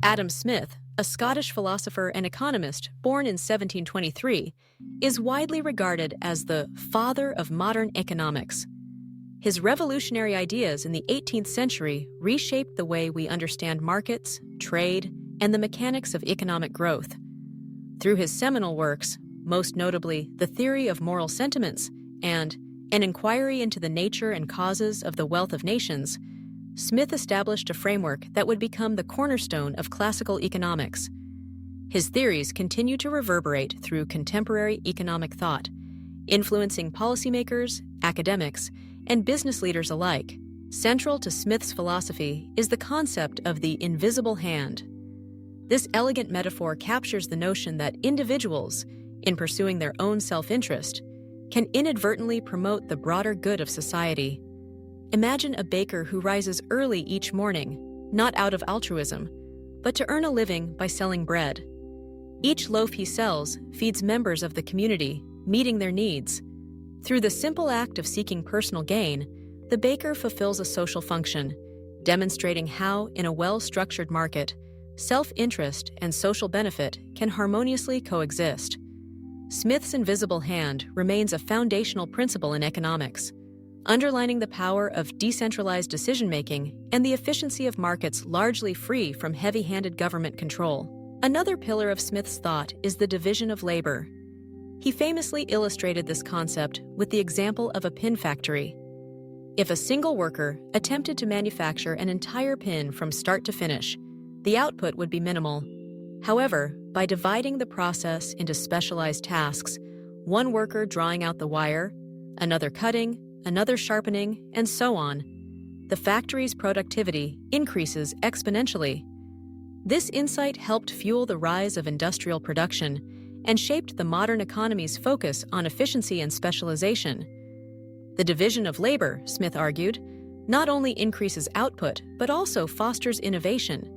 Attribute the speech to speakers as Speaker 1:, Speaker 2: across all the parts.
Speaker 1: Adam Smith, a Scottish philosopher and economist born in 1723, is widely regarded as the father of modern economics. His revolutionary ideas in the 18th century reshaped the way we understand markets, trade, and the mechanics of economic growth. Through his seminal works, most notably The Theory of Moral Sentiments and An Inquiry into the Nature and Causes of the Wealth of Nations, Smith established a framework that would become the cornerstone of classical economics. His theories continue to reverberate through contemporary economic thought, influencing policymakers, academics, and business leaders alike. Central to Smith's philosophy is the concept of the invisible hand. This elegant metaphor captures the notion that individuals, in pursuing their own self-interest, can inadvertently promote the broader good of society. Imagine a baker who rises early each morning, not out of altruism, but to earn a living by selling bread. Each loaf he sells feeds members of the community, meeting their needs. Through the simple act of seeking personal gain, the baker fulfills a social function, demonstrating how, in a well-structured market, self-interest and social benefit can harmoniously coexist. Smith's invisible hand remains a foundational principle in economics, underlining the power of decentralized decision-making and the efficiency of markets largely free from heavy-handed government control. Another pillar of Smith's thought is the division of labor. He famously illustrated this concept with the example of a pin factory. If a single worker attempted to manufacture an entire pin from start to finish, the output would be minimal. However, by dividing the process into specialized tasks, one worker drawing out the wire, another cutting, another sharpening, and so on, the factory's productivity increases exponentially. This insight helped fuel the rise of industrial production and shaped the modern economy's focus on efficiency and specialization. The division of labor, Smith argued, not only increases output but also fosters innovation,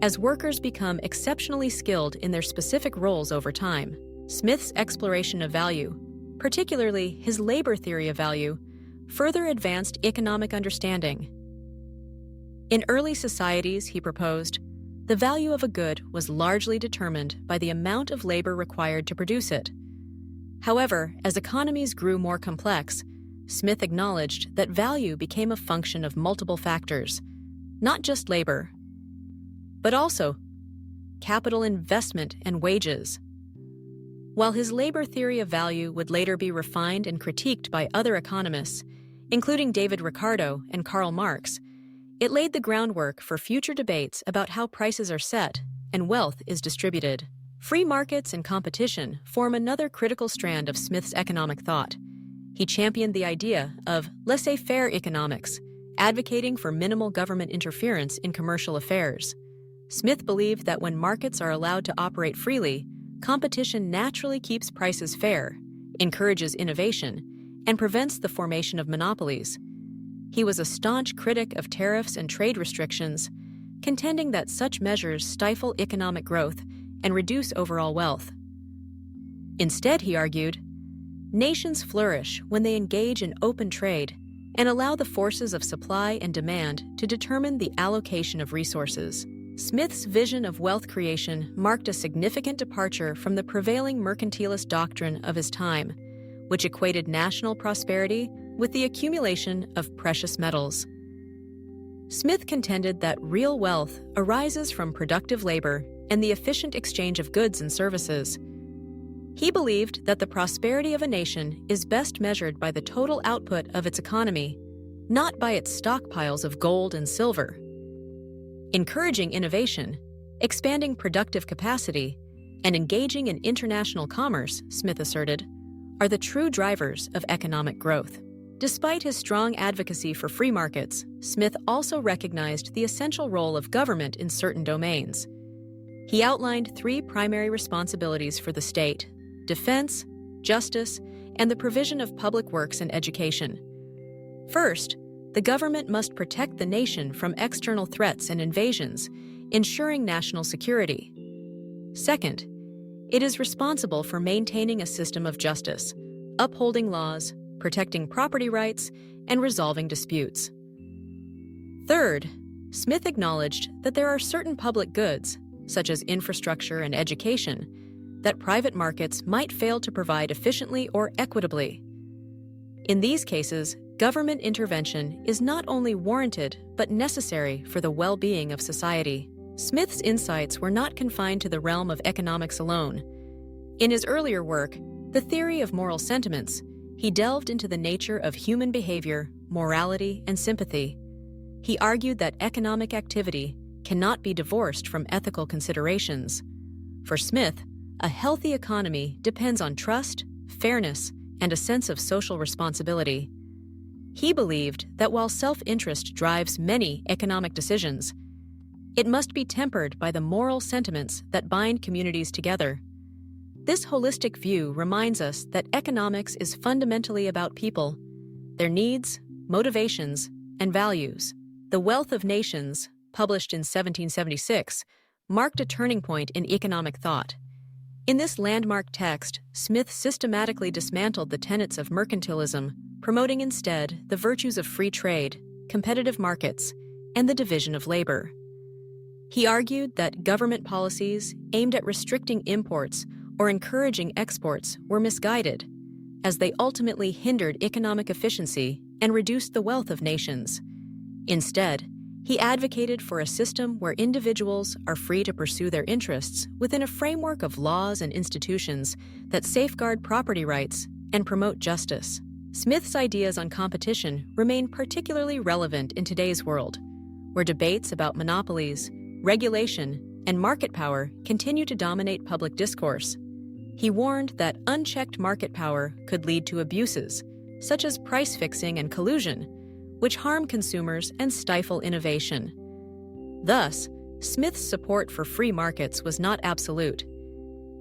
Speaker 1: as workers become exceptionally skilled in their specific roles over time. Smith's exploration of value, particularly his labor theory of value, further advanced economic understanding. In early societies, he proposed, the value of a good was largely determined by the amount of labor required to produce it. However, as economies grew more complex, Smith acknowledged that value became a function of multiple factors, not just labor, but also capital investment and wages. While his labor theory of value would later be refined and critiqued by other economists, including David Ricardo and Karl Marx, it laid the groundwork for future debates about how prices are set and wealth is distributed. Free markets and competition form another critical strand of Smith's economic thought. He championed the idea of laissez-faire economics, advocating for minimal government interference in commercial affairs. Smith believed that when markets are allowed to operate freely, competition naturally keeps prices fair, encourages innovation, and prevents the formation of monopolies. He was a staunch critic of tariffs and trade restrictions, contending that such measures stifle economic growth and reduce overall wealth. Instead, he argued, nations flourish when they engage in open trade and allow the forces of supply and demand to determine the allocation of resources. Smith's vision of wealth creation marked a significant departure from the prevailing mercantilist doctrine of his time, which equated national prosperity with the accumulation of precious metals. Smith contended that real wealth arises from productive labor and the efficient exchange of goods and services. He believed that the prosperity of a nation is best measured by the total output of its economy, not by its stockpiles of gold and silver. Encouraging innovation, expanding productive capacity, and engaging in international commerce, Smith asserted, are the true drivers of economic growth. Despite his strong advocacy for free markets, Smith also recognized the essential role of government in certain domains. He outlined three primary responsibilities for the state: defense, justice, and the provision of public works and education. First, the government must protect the nation from external threats and invasions, ensuring national security. Second, it is responsible for maintaining a system of justice, upholding laws, protecting property rights, and resolving disputes. Third, Smith acknowledged that there are certain public goods such as infrastructure and education, that private markets might fail to provide efficiently or equitably. In these cases, government intervention is not only warranted but necessary for the well-being of society. Smith's insights were not confined to the realm of economics alone. In his earlier work, The Theory of Moral Sentiments, he delved into the nature of human behavior, morality, and sympathy. He argued that economic activity cannot be divorced from ethical considerations. For Smith, a healthy economy depends on trust, fairness, and a sense of social responsibility. He believed that while self-interest drives many economic decisions, it must be tempered by the moral sentiments that bind communities together. This holistic view reminds us that economics is fundamentally about people, their needs, motivations, and values. The Wealth of Nations, published in 1776, marked a turning point in economic thought. In this landmark text, Smith systematically dismantled the tenets of mercantilism, promoting instead the virtues of free trade, competitive markets, and the division of labor. He argued that government policies aimed at restricting imports or encouraging exports were misguided, as they ultimately hindered economic efficiency and reduced the wealth of nations. Instead, he advocated for a system where individuals are free to pursue their interests within a framework of laws and institutions that safeguard property rights and promote justice. Smith's ideas on competition remain particularly relevant in today's world, where debates about monopolies, regulation, and market power continue to dominate public discourse. He warned that unchecked market power could lead to abuses, such as price fixing and collusion, which harm consumers and stifle innovation. Thus, Smith's support for free markets was not absolute.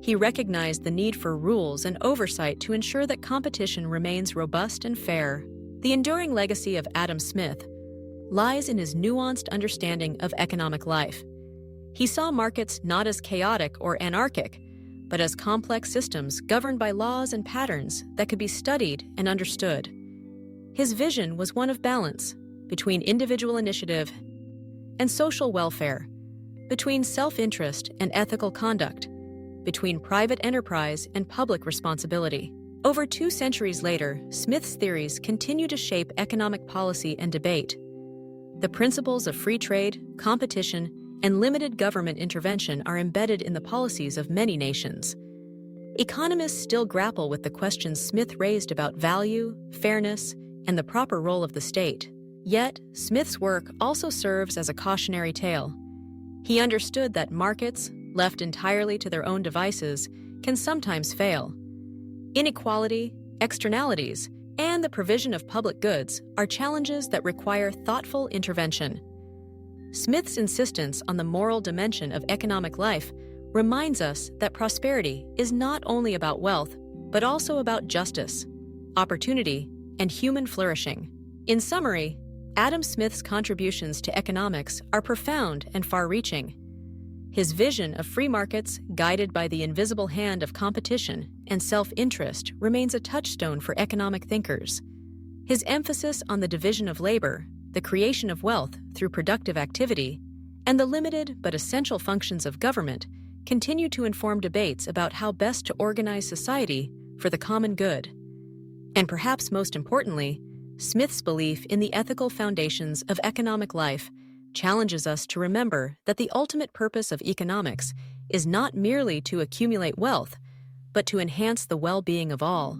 Speaker 1: He recognized the need for rules and oversight to ensure that competition remains robust and fair. The enduring legacy of Adam Smith lies in his nuanced understanding of economic life. He saw markets not as chaotic or anarchic, but as complex systems governed by laws and patterns that could be studied and understood. His vision was one of balance between individual initiative and social welfare, between self-interest and ethical conduct, between private enterprise and public responsibility. Over 2 centuries later, Smith's theories continue to shape economic policy and debate. The principles of free trade, competition, and limited government intervention are embedded in the policies of many nations. Economists still grapple with the questions Smith raised about value, fairness, and the proper role of the state. Yet, Smith's work also serves as a cautionary tale. He understood that markets, left entirely to their own devices, can sometimes fail. Inequality, externalities, and the provision of public goods are challenges that require thoughtful intervention. Smith's insistence on the moral dimension of economic life reminds us that prosperity is not only about wealth, but also about justice, opportunity, and human flourishing. In summary, Adam Smith's contributions to economics are profound and far-reaching. His vision of free markets, guided by the invisible hand of competition and self-interest, remains a touchstone for economic thinkers. His emphasis on the division of labor, the creation of wealth through productive activity, and the limited but essential functions of government continue to inform debates about how best to organize society for the common good. And perhaps most importantly, Smith's belief in the ethical foundations of economic life challenges us to remember that the ultimate purpose of economics is not merely to accumulate wealth, but to enhance the well-being of all.